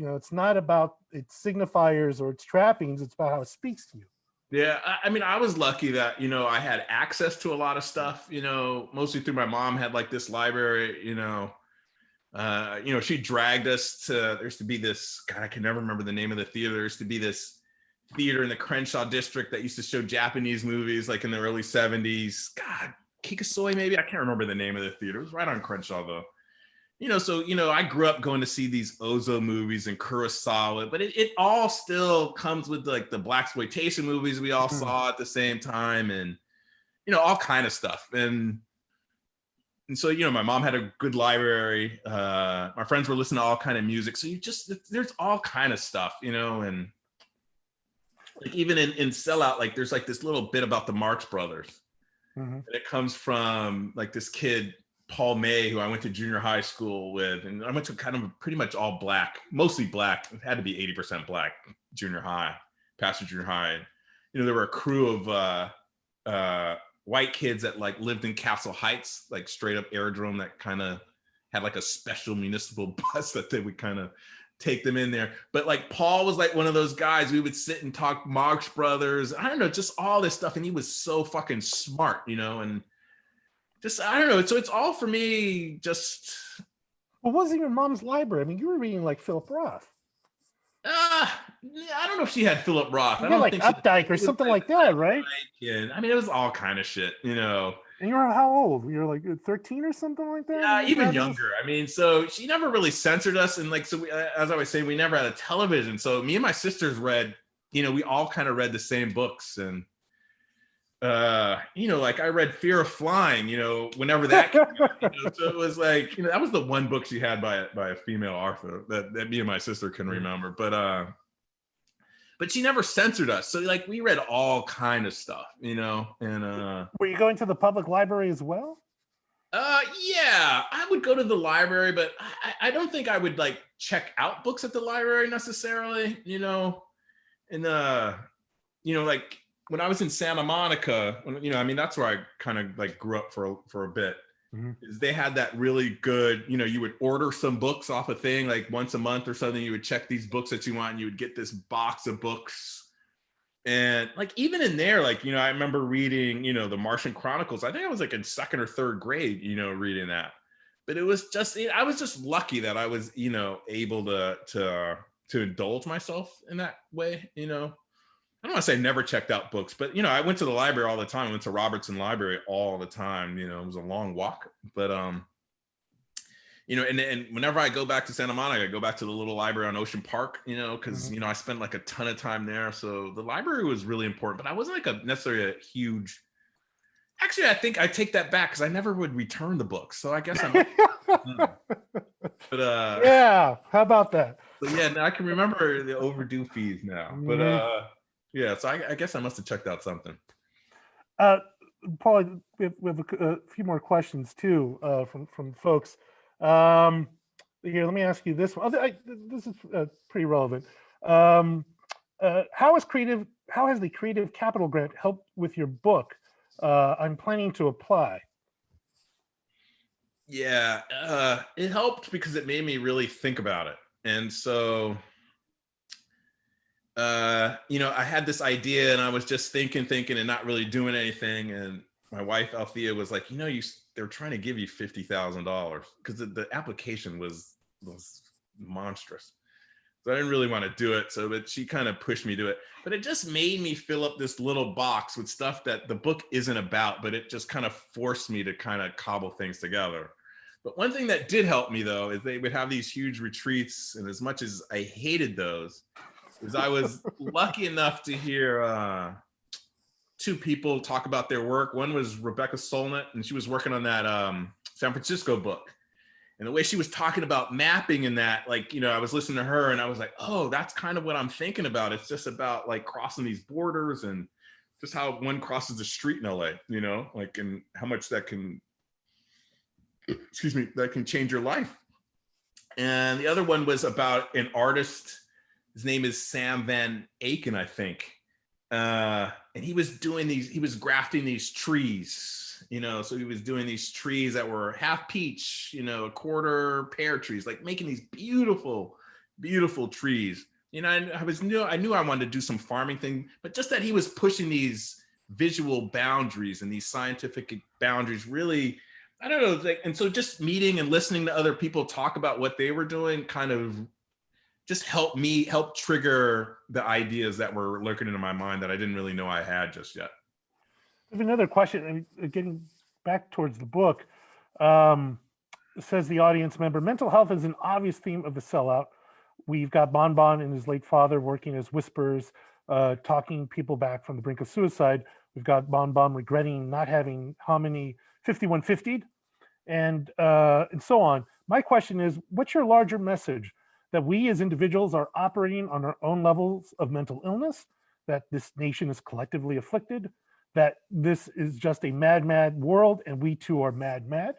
it's not about its signifiers or its trappings. It's about how it speaks to you. Yeah, I mean, I was lucky that, I had access to a lot of stuff, mostly through my mom. Had like this library, she dragged us to, there used to be this, God, I can never remember the name of the theater. There used to be this theater in the Crenshaw district that used to show Japanese movies like in the early 70s. God, Kikasoi maybe? I can't remember the name of the theater. It was right on Crenshaw though. So, I grew up going to see these Ozo movies and Kurosawa, but it all still comes with like the blaxploitation movies we all saw at the same time, and, all kind of stuff. And so, my mom had a good library. My friends were listening to all kind of music. So there's all kind of stuff, and like even in Sellout, like there's like this little bit about the Marx Brothers. Mm-hmm. And it comes from like this kid, Paul May, who I went to junior high school with, and I went to kind of pretty much all black, mostly black. It had to be 80% black junior high, Pastor Junior High. There were a crew of white kids that like lived in Castle Heights, like straight up aerodrome, that kind of had like a special municipal bus that they would kind of take them in there. But like Paul was like one of those guys, we would sit and talk Marx Brothers. I don't know, just all this stuff. And he was so fucking smart, and just, I don't know. So it's all for me, just. What was in your mom's library? I mean, you were reading like Philip Roth. I don't know if she had Philip Roth. I You got don't like think she. Updike or It was something like that, right? And I mean, it was all kind of shit, you know. And you're how old? You're like 13 or something like that? Yeah, when you even grabbed this? younger. I mean, so she never really censored us, and like, so we, as I was saying, we never had a television. So me and my sisters read, you know, we all kind of read the same books, and you know, like I read Fear of Flying, you know, whenever that came out, you know, so it was like, you know, that was the one book she had by a female author that me and my sister can remember. But she never censored us. So like we read all kind of stuff, you know, and Were you going to the public library as well? yeah, I would go to the library, but I don't think I would like check out books at the library necessarily, you know. And you know, like when I was in Santa Monica, you know, I mean, that's where I kind of like grew up for a bit. Mm-hmm. Is they had that really good, you know, you would order some books off a thing like once a month or something. You would check these books that you want, and you would get this box of books. And like even in there, like, you know, I remember reading, you know, the Martian Chronicles. I think I was like in second or third grade, you know, reading that. But it was just, I was just lucky that I was, you know, able to indulge myself in that way, you know. I don't want to say never checked out books, but you know, I went to the library all the time. I went to Robertson Library all the time. You know, it was a long walk, but you know, and whenever I go back to Santa Monica, I go back to the little library on Ocean Park, you know, because you know I spent like a ton of time there. So the library was really important, but I wasn't like necessarily a huge. Actually, I think I take that back because I never would return the books. So I guess I'm. But Yeah, how about that? So yeah, now I can remember the overdue fees now. But yeah, so I guess I must have checked out something. Paul, we have a few more questions too from folks. Here, let me ask you this one. This is pretty relevant. How has the Creative Capital Grant helped with your book? I'm planning to apply. Yeah, it helped because it made me really think about it. And so you know, I had this idea and I was just thinking and not really doing anything. And my wife, Althea, was like, you know, they're trying to give you $50,000 because the application was monstrous. So I didn't really want to do it. But she kind of pushed me to it. But it just made me fill up this little box with stuff that the book isn't about, but it just kind of forced me to kind of cobble things together. But one thing that did help me though, is they would have these huge retreats. And as much as I hated those, is I was lucky enough to hear two people talk about their work. One was Rebecca Sullinet, and she was working on that San Francisco book. And the way she was talking about mapping in that, like, you know, I was listening to her and I was like, oh, that's kind of what I'm thinking about. It's just about like crossing these borders and just how one crosses the street in LA, you know, like, and how much that can, that can change your life. And the other one was about an artist. His name is Sam Van Aken, I think. And he was grafting these trees, you know, so he was doing these trees that were half peach, you know, a quarter pear trees, like making these beautiful, beautiful trees. You know, I knew I wanted to do some farming thing, but just that he was pushing these visual boundaries and these scientific boundaries really, I don't know. Like, and so just meeting and listening to other people talk about what they were doing kind of just help trigger the ideas that were lurking into my mind that I didn't really know I had just yet. I have another question. Getting back towards the book, says the audience member, mental health is an obvious theme of the Sellout. We've got Bon Bon and his late father working as whispers, talking people back from the brink of suicide. We've got Bon Bon regretting not having Hominy 5150'd, and so on. My question is, what's your larger message? That we as individuals are operating on our own levels of mental illness, that this nation is collectively afflicted, that this is just a mad, mad world, and we too are mad, mad?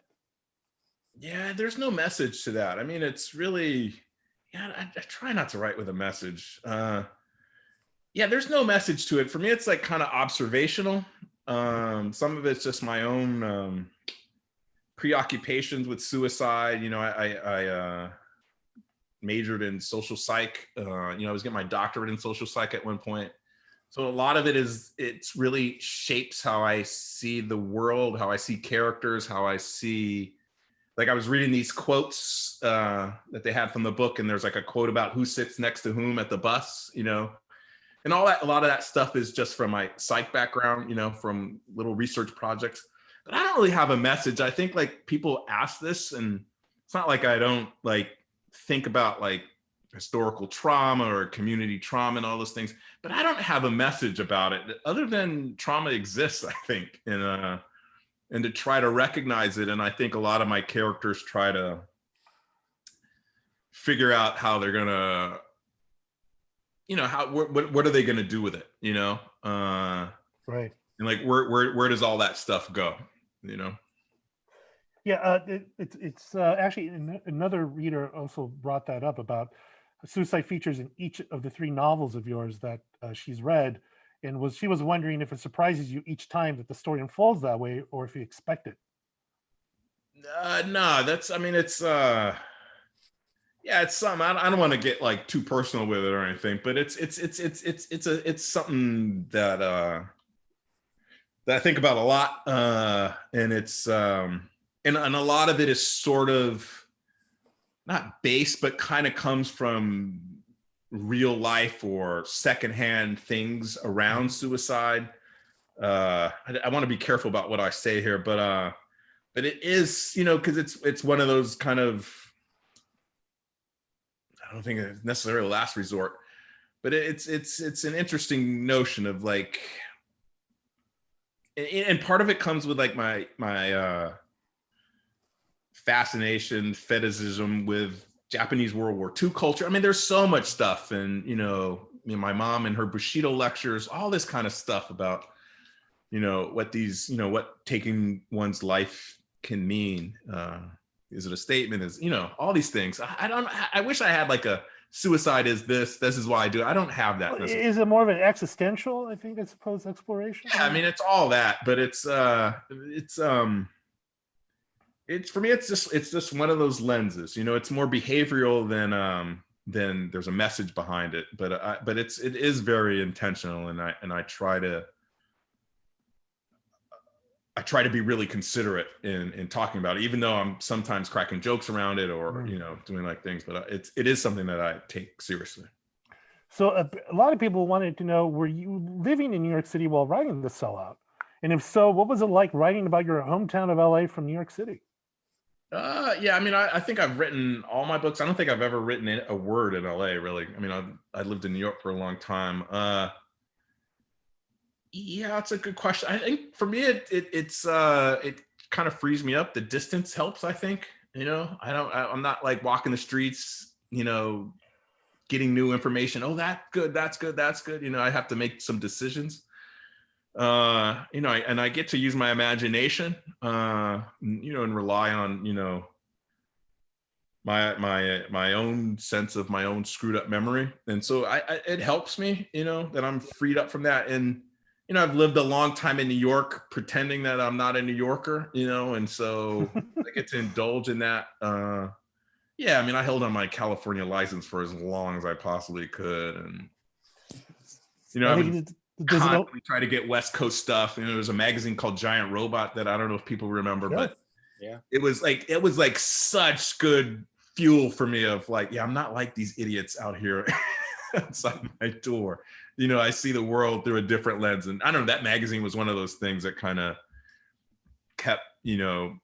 Yeah, there's no message to that. I mean, it's really, yeah, I try not to write with a message. Yeah, there's no message to it. For me, it's like kind of observational. Some of it's just my own preoccupations with suicide. You know, I majored in social psych. You know, I was getting my doctorate in social psych at one point. So a lot of it's really shapes how I see the world, how I see characters, how I see like I was reading these quotes that they had from the book, and there's like a quote about who sits next to whom at the bus, you know, and all that. A lot of that stuff is just from my psych background, you know, from little research projects. But I don't really have a message. I think like people ask this, and it's not like I don't like think about like historical trauma or community trauma and all those things, but I don't have a message about it other than trauma exists, I think, and to try to recognize it. And I think a lot of my characters try to figure out how they're gonna, you know, what are they gonna do with it, you know? Right. And like where does all that stuff go, you know? Yeah, it's actually another reader also brought that up about suicide features in each of the 3 novels of yours that she's read, and she was wondering if it surprises you each time that the story unfolds that way, or if you expect it. No, that's, I mean, it's yeah, it's something. I don't want to get like too personal with it or anything, but it's something that that I think about a lot, and it's and a lot of it is sort of not based, but kind of comes from real life or secondhand things around suicide. I want to be careful about what I say here, but it is, you know, because it's one of those kind of, I don't think it's necessarily a last resort, but it's an interesting notion of like, and part of it comes with like my fascination, fetishism with Japanese World War II culture. I mean, there's so much stuff, and you know, my mom and her Bushido lectures, all this kind of stuff about, you know, what these, you know, what taking one's life can mean. Is it a statement? Is, you know, all these things. I wish I had like a suicide is this is why I do it. I don't have that. Is it more of an existential, I think, I suppose, exploration? Yeah, I mean, it's all that, but it's for me, it's just one of those lenses, you know. It's more behavioral than there's a message behind it, but it is very intentional, and I try to be really considerate in talking about it, even though I'm sometimes cracking jokes around it or you know, doing like things, but it is something that I take seriously. So a lot of people wanted to know, were you living in New York City while writing The Sellout? And if so, what was it like writing about your hometown of LA from New York City? Yeah, I mean, I think I've written all my books. I don't think I've ever written a word in LA, really. I mean, I lived in New York for a long time. Yeah, it's a good question. I think for me, it kind of frees me up. The distance helps, I think. You know, I'm not like walking the streets, you know, getting new information. Oh, that's good. You know, I have to make some decisions. You know, and I get to use my imagination, you know, and rely on, you know, my own sense of my own screwed up memory. And so it helps me, you know, that I'm freed up from that. And, you know, I've lived a long time in New York pretending that I'm not a New Yorker, you know, and so I get to indulge in that. Yeah, I mean, I held on my California license for as long as I possibly could. And, you know, I would constantly try to get West Coast stuff. You know, there was a magazine called Giant Robot that I don't know if people remember, but yeah, it was like such good fuel for me of like, yeah, I'm not like these idiots out here outside my door. You know, I see the world through a different lens. And I don't know, that magazine was one of those things that kind of kept, you know,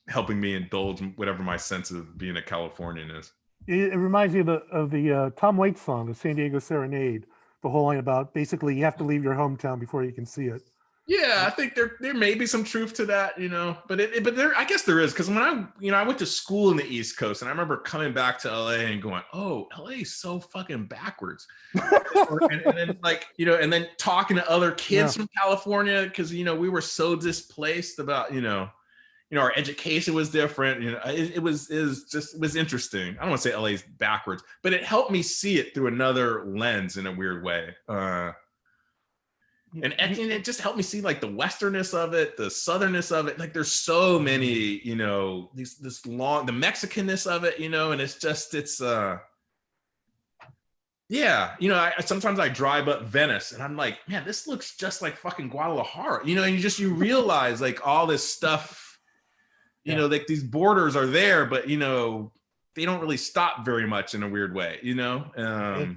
helping me indulge whatever my sense of being a Californian is. It reminds me of the Tom Waits song, the San Diego Serenade, the whole line about basically you have to leave your hometown before you can see it. Yeah, I think there may be some truth to that, you know, but there, I guess there is, because when I went to school in the East Coast, and I remember coming back to LA and going, oh, LA is so fucking backwards. and then like, you know, and then talking to other kids from California, because, you know, we were so displaced about, you know, our education was different. You know, it was interesting. I don't want to say LA is backwards, but it helped me see it through another lens in a weird way. And it just helped me see like the westernness of it, the southernness of it. Like there's so many, you know, the Mexicanness of it, you know, and yeah, you know, sometimes I drive up Venice and I'm like, man, this looks just like fucking Guadalajara, you know, and you realize like all this stuff you know, like these borders are there, but you know, they don't really stop very much in a weird way, you know.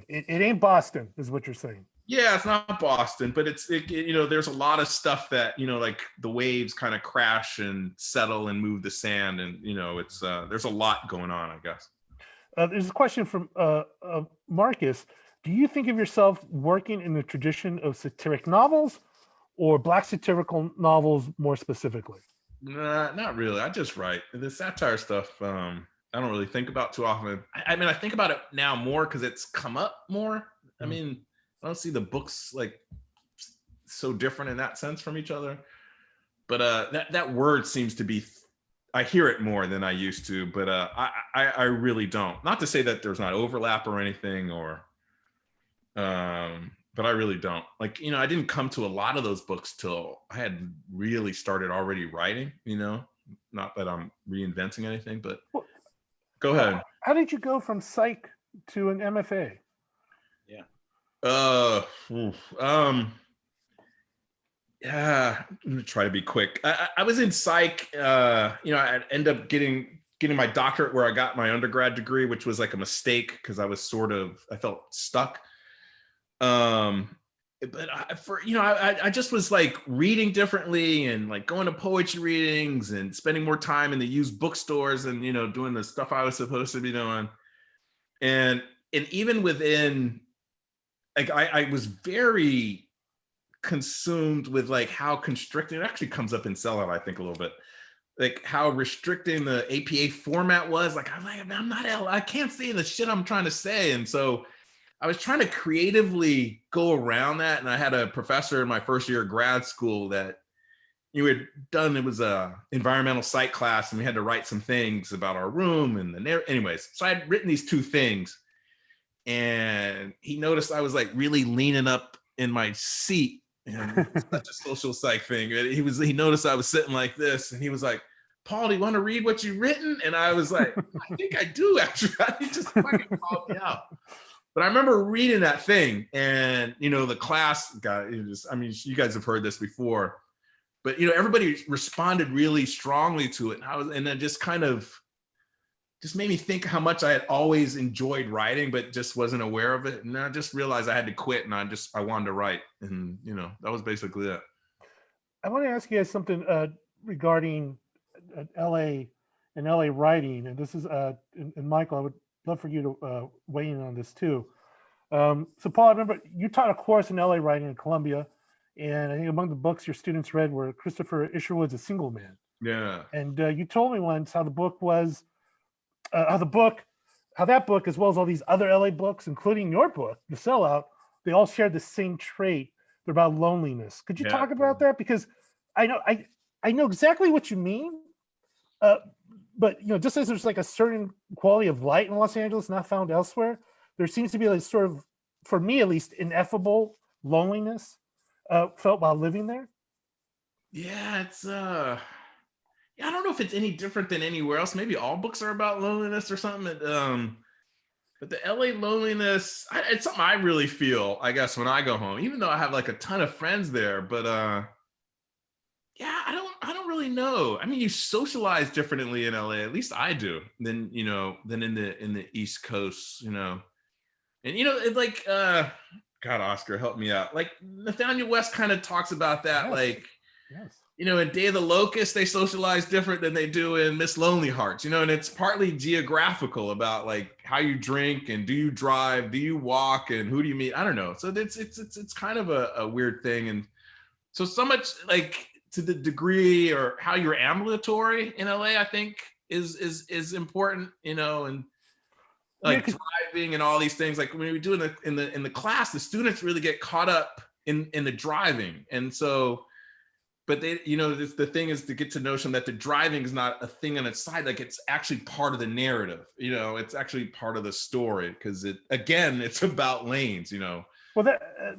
It ain't Boston, is what you're saying. Yeah, it's not Boston, but you know, there's a lot of stuff that, you know, like the waves kind of crash and settle and move the sand, and you know, it's there's a lot going on, I guess. There's a question from Marcus. Do you think of yourself working in the tradition of satiric novels or Black satirical novels more specifically? Nah, not really. I just write. The satire stuff, I don't really think about too often. I mean, I think about it now more because it's come up more. I mean, I don't see the books like so different in that sense from each other. But that word seems to be, I hear it more than I used to, but I really don't. Not to say that there's not overlap or anything, or but I really don't. Like, you know, I didn't come to a lot of those books till I had really started already writing, you know. Not that I'm reinventing anything, but go ahead. How did you go from Psych to an MFA? Yeah, I'm gonna try to be quick. I was in Psych. You know, I end up getting my doctorate where I got my undergrad degree, which was like a mistake because I felt stuck. But I just was like reading differently and like going to poetry readings and spending more time in the used bookstores and, you know, doing the stuff I was supposed to be doing. And even within, like, I was very consumed with like how constricting, it actually comes up in Sellout, I think, a little bit, like how restricting the APA format was. Like, I can't say the shit I'm trying to say. And so I was trying to creatively go around that. And I had a professor in my first year of grad school that you had done, it was a environmental psych class, and we had to write some things about our room and anyways. So I had written these two things, and he noticed I was like really leaning up in my seat, and such a social psych thing. He noticed I was sitting like this, and he was like, "Paul, do you want to read what you've written?" And I was like, "I think I do, actually." He just fucking called me out. But I remember reading that thing, and you know, the class got, I mean, you guys have heard this before, but you know, everybody responded really strongly to it, and then just kind of just made me think how much I had always enjoyed writing, but just wasn't aware of it. And I just realized I had to quit, and I wanted to write, and you know, that was basically it. I want to ask you guys something regarding LA and LA writing, and this is and Michael, I would love for you to weigh in on this too. So Paul, I remember you taught a course in LA writing in Columbia, and I think among the books your students read were Christopher Isherwood's A Single Man. Yeah. And you told me once how the book was, how that book, as well as all these other LA books, including your book, The Sellout, they all share the same trait. They're about loneliness. Could you talk about that? Because I know exactly what you mean. But you know, just as there's like a certain quality of light in Los Angeles not found elsewhere, there seems to be like sort of, for me at least, ineffable loneliness felt while living there. Yeah, it's I don't know if it's any different than anywhere else. Maybe all books are about loneliness or something. But the LA loneliness, it's something I really feel, I guess, when I go home, even though I have like a ton of friends there. But yeah, I don't really know. I mean, you socialize differently in LA, at least I do, than in the East Coast, you know. And you know, it's like God, Oscar, help me out. Like Nathaniel West kind of talks about that, like, you know, in Day of the Locust, they socialize different than they do in Miss Lonely Hearts, you know, and it's partly geographical about like how you drink and do you drive, do you walk, and who do you meet? I don't know. So it's kind of a weird thing. And so much like to the degree or how you're ambulatory in LA, I think is important, you know, and like driving and all these things. Like when we do in the class, the students really get caught up in the driving. And so, but they, you know, the thing is to get to notion that the driving is not a thing on its side. Like it's actually part of the narrative, you know, it's actually part of the story, because it's about lanes, you know. Well,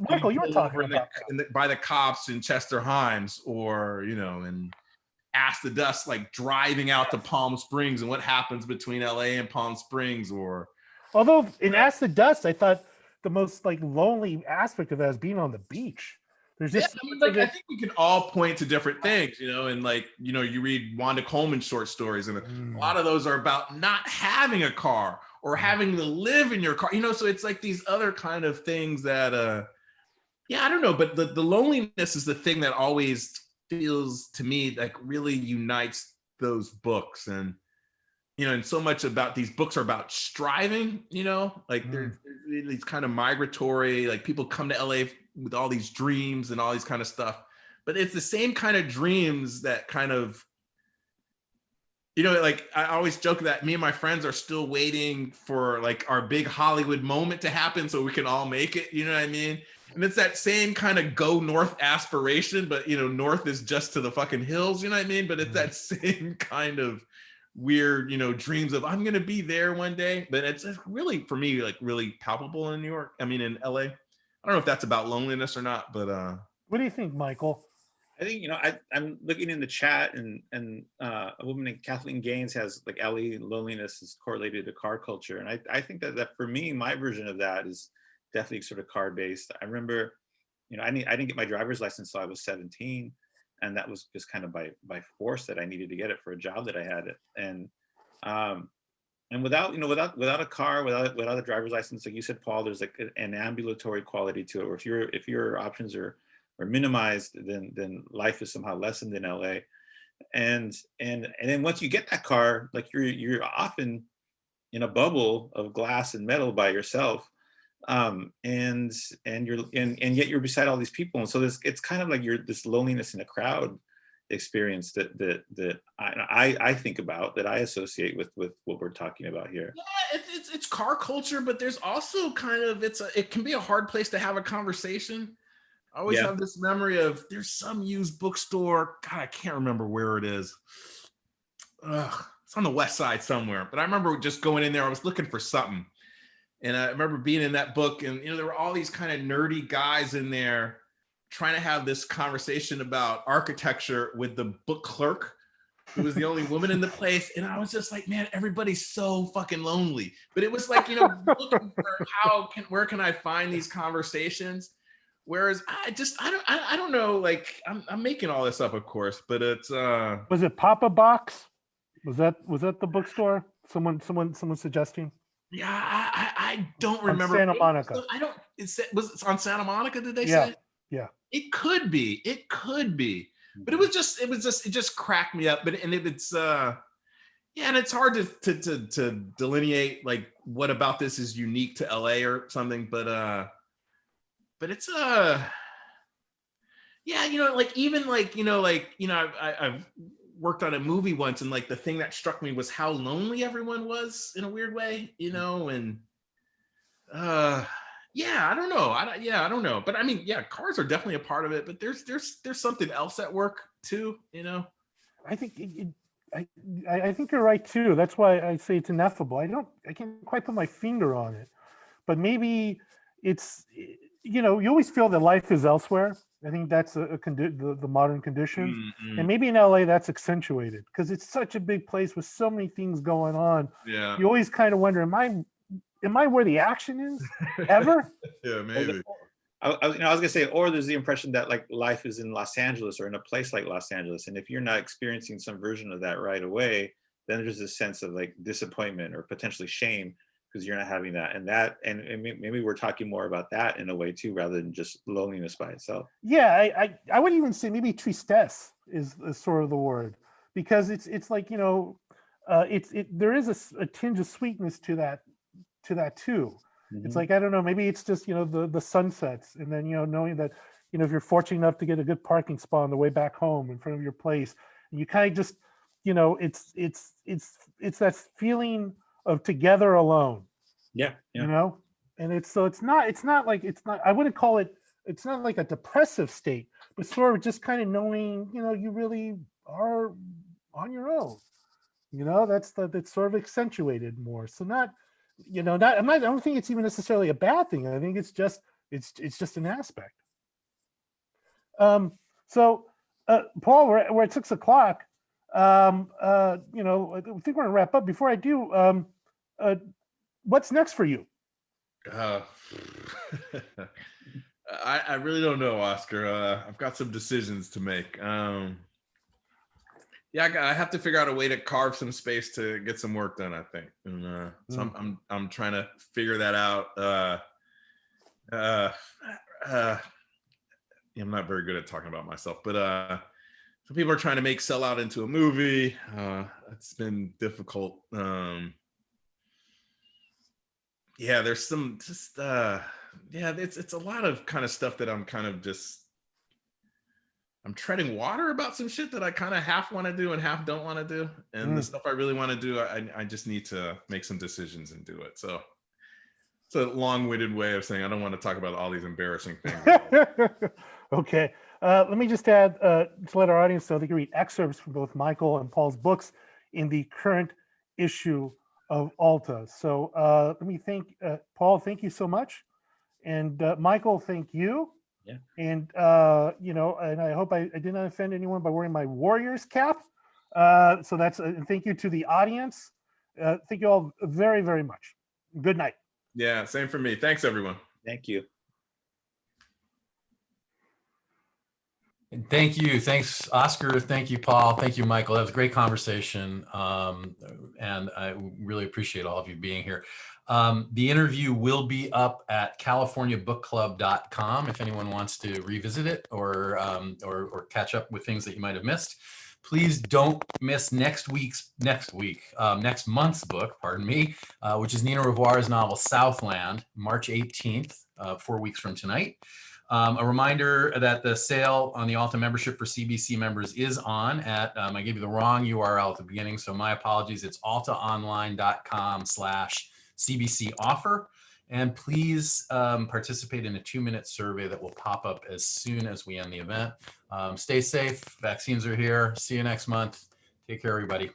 Michael, you were talking about by the cops in Chester Himes, or, you know, and Ask the Dust, like driving out to Palm Springs and what happens between LA and Palm Springs. Or although in Ask the Dust, I thought the most like lonely aspect of that is being on the beach. There's Yeah, just I mean, like I think we can all point to different things, and like you read Wanda Coleman short stories, and a lot of those are about not having a car or having to live in your car, so it's like these other kind of things that yeah, I don't know, but the loneliness is the thing that always feels to me like really unites those books. And so much about these books are about striving, like they're these kind of migratory, like people come to LA with all these dreams and all these kind of stuff, but it's the same kind of dreams that kind of, like I always joke that me and my friends are still waiting for like our big Hollywood moment to happen so we can all make it, you know what I mean? And it's that same kind of go north aspiration, but north is just to the fucking hills, you know what I mean? But it's that same kind of weird, dreams of I'm gonna be there one day. But it's really, for me, like really palpable in New York. I mean, in LA. I don't know if that's about loneliness or not, but what do you think, Michael? I think I'm looking in the chat, and a woman named Kathleen Gaines has like LA loneliness is correlated to car culture, and I think that for me, my version of that is definitely sort of car based. I remember, I didn't get my driver's license until I was 17, and that was just kind of by force that I needed to get it for a job that I had, and without a car, without a driver's license, like you said, Paul, there's like an ambulatory quality to it. Or if your options are minimized, then life is somehow lessened in LA. And then once you get that car, like you're often in a bubble of glass and metal by yourself, and yet you're beside all these people, and so it's kind of like this loneliness in a crowd experience that I think about, that I associate with what we're talking about here. Yeah, it's car culture, but there's also kind of it can be a hard place to have a conversation. I always have this memory of there's some used bookstore. God, I can't remember where it is. It's on the west side somewhere. But I remember just going in there. I was looking for something. And I remember being in that book, and there were all these kind of nerdy guys in there trying to have this conversation about architecture with the book clerk, who was the only woman in the place. And I was just like, man, everybody's so fucking lonely. But it was like, looking for where can I find these conversations? Whereas I don't know, like I'm making all this up, of course, but it's Was it Papa Box? Was that the bookstore? Someone suggesting? Yeah, I don't remember. On Santa Monica. Was it on Santa Monica? Did they Yeah. say? Yeah. It could be. But it just cracked me up. But and it's and it's hard to delineate like what about this is unique to LA or something. But it's like even like I've worked on a movie once, and like the thing that struck me was how lonely everyone was in a weird way, and I don't know. I don't know. But I mean, yeah, cars are definitely a part of it, but there's something else at work too, I think I think you're right too. That's why I say it's ineffable. I can't quite put my finger on it, but maybe it's you always feel that life is elsewhere. I think that's the modern condition, and maybe in LA that's accentuated because it's such a big place with so many things going on. Yeah, you always kind of wonder, am I where the action is ever? Yeah, maybe. I was gonna say, or there's the impression that like life is in Los Angeles or in a place like Los Angeles, and if you're not experiencing some version of that right away, then there's a sense of like disappointment or potentially shame because you're not having that, and maybe we're talking more about that in a way too, rather than just loneliness by itself. Yeah, I would even say maybe tristesse is sort of the word, because it's like there is a tinge of sweetness to that too. It's like, I don't know, maybe it's just the sunsets, and then knowing that if you're fortunate enough to get a good parking spot on the way back home in front of your place, and you kind of just it's that feeling of together alone. Yeah. And it's not I wouldn't call it, it's not like a depressive state, but sort of just kind of knowing you really are on your own. That's sort of accentuated more. So I don't think it's even necessarily a bad thing. I think it's just an aspect. So Paul, we're at 6 o'clock. I think we're gonna wrap up. Before I do, what's next for you? I really don't know, Oscar. I've got some decisions to make. Yeah, I have to figure out a way to carve some space to get some work done, I think. And so I'm trying to figure that out. I'm not very good at talking about myself, but some people are trying to make Sellout into a movie. It's been difficult. Yeah, there's some just it's a lot of kind of stuff that I'm treading water about some shit that I kind of half want to do and half don't want to do. And the stuff I really want to do, I just need to make some decisions and do it. So it's a long-winded way of saying I don't want to talk about all these embarrassing things. Okay. Let me just add to let our audience know they can read excerpts from both Michael and Paul's books in the current issue of Alta. So let me thank Paul. Thank you so much. And Michael, thank you. Yeah. And, and I hope I did not offend anyone by wearing my Warriors cap. So that's, and thank you to the audience. Thank you all very, very much. Good night. Yeah, same for me. Thanks, everyone. Thank you. Thank you. Thanks, Oscar. Thank you, Paul. Thank you, Michael. That was a great conversation. And I really appreciate all of you being here. The interview will be up at californiabookclub.com if anyone wants to revisit it or catch up with things that you might have missed. Please don't miss next month's book, pardon me, which is Nina Revoir's novel Southland, March 18th, 4 weeks from tonight. A reminder that the sale on the Alta membership for CBC members is on at, I gave you the wrong URL at the beginning, so my apologies. It's altaonline.com/CBC offer. And please participate in a 2-minute survey that will pop up as soon as we end the event. Stay safe. Vaccines are here. See you next month. Take care, everybody.